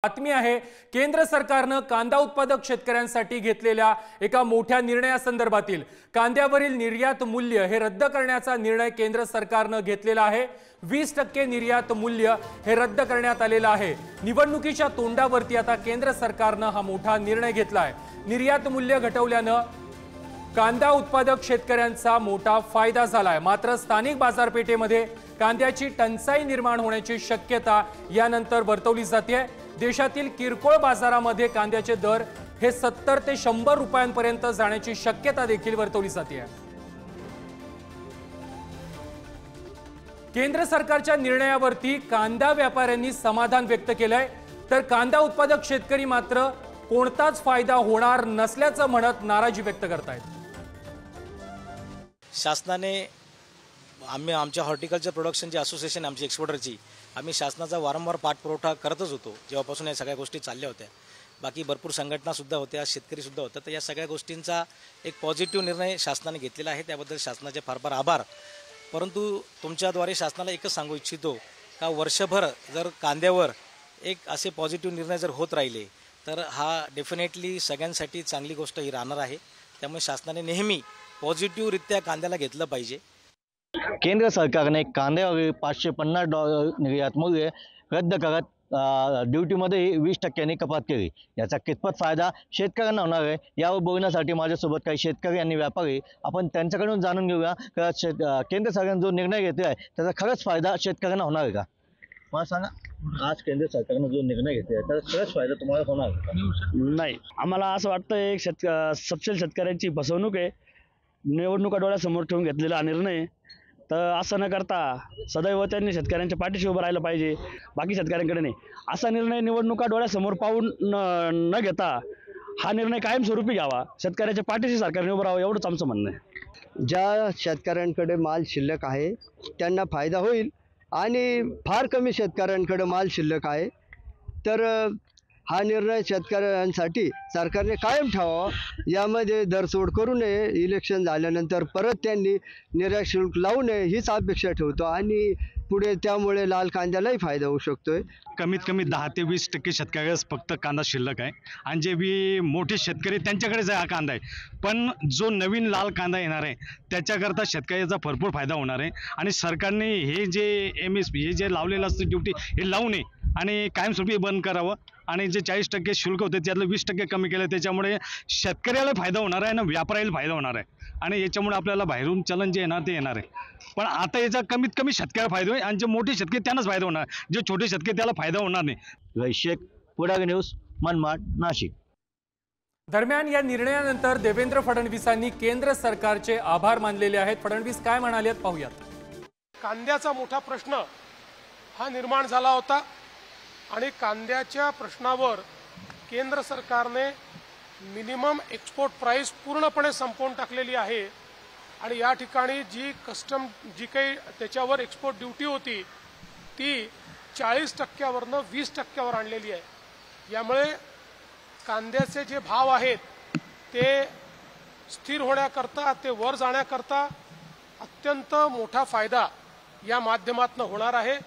बातमी आहे केंद्र सरकारने कांदा उत्पादक शेतकऱ्यांसाठी घेतलेल्या एका मोठ्या निर्णयासंदर्भातील कांद्यावरील निर्यात मूल्य हे रद्द करण्याचा निर्णय केंद्र सरकारने घेतलेला आहे। 20% निर्यात मूल्य हे रद्द करण्यात आलेला आहे। निवडणुकीच्या तोंडावरती आता केंद्र सरकारने हा मोठा निर्णय घेतला आहे। निर्यात मूल्य घटवल्याने कांदा उत्पादक शेतकऱ्यांचा मोठा फायदा झाला आहे। मात्र स्थानिक बाजारपेठेमध्ये कांद्याची टंचाई निर्माण होण्याची शक्यता यानंतर वर्तवली जाते। देशातील किरकोळ बाजारामध्ये कांद्याचे दर हे 70 ते 100 रुपयांपर्यंत जाण्याची शक्यता देखील वर्तवली जाते। केंद्र सरकारच्या निर्णयावरती कांदा व्यापाऱ्यांनी समाधान व्यक्त केलंय, तर कांदा उत्पादक शेतकरी मात्र कोणताच फायदा होणार नसल्याचं म्हणत नाराजी व्यक्त करतायत। शासनाने आम्ही आमच्या हॉर्टिकल्चर प्रोडक्शनची असोसिएशन आमची एक्सपोर्टरची आम्ही शासनाचा वारंवार पाठपुरावा करतच होतो जेव्हापासून या सगळ्या गोष्टी चालल्या होत्या। बाकी भरपूर संघटना सुद्धा होत्या, शेतकरी सुद्धा होते। तर या सगळ्या गोष्टींचा एक पॉझिटिव्ह निर्णय शासनाने घेतलेला आहे, त्याबद्दल शासनाचे फार फार आभार। परंतु तुमच्याद्वारे शासनाला एकच सांगू इच्छितो का वर्षभर जर कांद्यावर एक असे पॉझिटिव्ह निर्णय जर होत राहिले तर हा डेफिनेटली सगळ्यांसाठी चांगली गोष्ट ही राहणार आहे। त्यामुळे शासनाने नेहमी पॉझिटिव्हरित्या कांद्याला घेतलं पाहिजे। केंद्र सरकारने कांद्यावर $550 निर्यात मूल्य रद्द करत ड्युटीमध्ये 20% कपात केली। याचा कितपत फायदा शेतकऱ्यांना होणार आहे यावर बोलण्यासाठी माझ्यासोबत काही शेतकरी आणि व्यापारी आपण त्यांच्याकडून जाणून घेऊया की केंद्र सरकारने जो निर्णय घेतला आहे त्याचा खरंच फायदा शेतकऱ्यांना होणार आहे का। मला सांगा, आज केंद्र सरकारने जो निर्णय घेतला त्याचा खरंच फायदा तुम्हाला होणार आहे का? नाही, आम्हाला असं वाटतं सपशेल शेतकऱ्यांची फसवणूक आहे। निवडणुका डोळ्यासमोर ठेवून घेतलेला हा निर्णय, तर असं न करता सदैव त्यांनी शेतकऱ्यांच्या पाठीशी उभं राहिलं पाहिजे, बाकी शेतकऱ्यांकडे नाही। असा निर्णय निवडणुका डोळ्यासमोर पाहून न घेता हा निर्णय कायमस्वरूपी घ्यावा, शेतकऱ्याच्या पाठीशी सरकारने उभं राहावं, एवढंच आमचं म्हणणं आहे। ज्या शेतकऱ्यांकडे माल शिल्लक आहे त्यांना फायदा होईल आणि फार कमी शेतकऱ्यांकडे माल शिल्लक आहे, तर हा निर्णय शेतकऱ्यांसाठी सरकारने कायम ठेवावा। यामध्ये दरसोड करू नये, इलेक्शन झाल्यानंतर परत त्यांनी निर्यात शुल्क लावू नये हीच अपेक्षा ठेवतो आणि पुढे त्यामुळे लाल कांद्यालाही फायदा होऊ शकतोय। कमीत कमी 10 ते 20% शेतकऱ्यास फक्त कांदा शिल्लक आहे आणि जे बी मोठे शेतकरी त्यांच्याकडेच हा कांदा आहे, पण जो नवीन लाल कांदा येणार आहे त्याच्याकरता शेतकऱ्याचा भरपूर फायदा होणार आहे। आणि सरकारने हे जे MSP हे जे लावलेलं असतं ड्युटी हे लावू नये आणि कायमस्वरूपी बंद करावं आणि जे 40% शुल्क होते त्यातलं 20% कमी केलं, त्याच्यामुळे शेतकऱ्याला फायदा होणार आहे आणि व्यापाऱ्याला फायदा होणार आहे आणि याच्यामुळे आपल्याला बाहेरून चलन जे येणार ते येणार आहे। पण आता याचा कमीत कमी शेतकऱ्याला फायदा होईल आणि जे मोठे शेतकरी त्यांनाच फायदा होणार, जे छोटे शेतकरी त्याला फायदा होणार नाही। वैश्विक पुढारी न्यूज, मनमाड, नाशिक। दरम्यान या निर्णयानंतर देवेंद्र फडणवीसांनी केंद्र सरकारचे आभार मानलेले आहेत। फडणवीस काय म्हणाले पाहूयात। कांद्याचा मोठा प्रश्न हा निर्माण झाला होता आणि कांद्याच्या प्रश्नावर केंद्र सरकारने मिनिमम एक्सपोर्ट प्राइस पूर्णपणे संपवून टाकलेली आहे आणि या ठिकाणी जी काही त्याच्यावर एक्सपोर्ट ड्युटी होती ती 40% 20% आणलेली आहे। यामुळे कांद्याचे जे भाव आहेत ते स्थिर होण्याकरता, ते वर जाण्याकरता अत्यंत मोठा फायदा या माध्यमातून होणार आहे।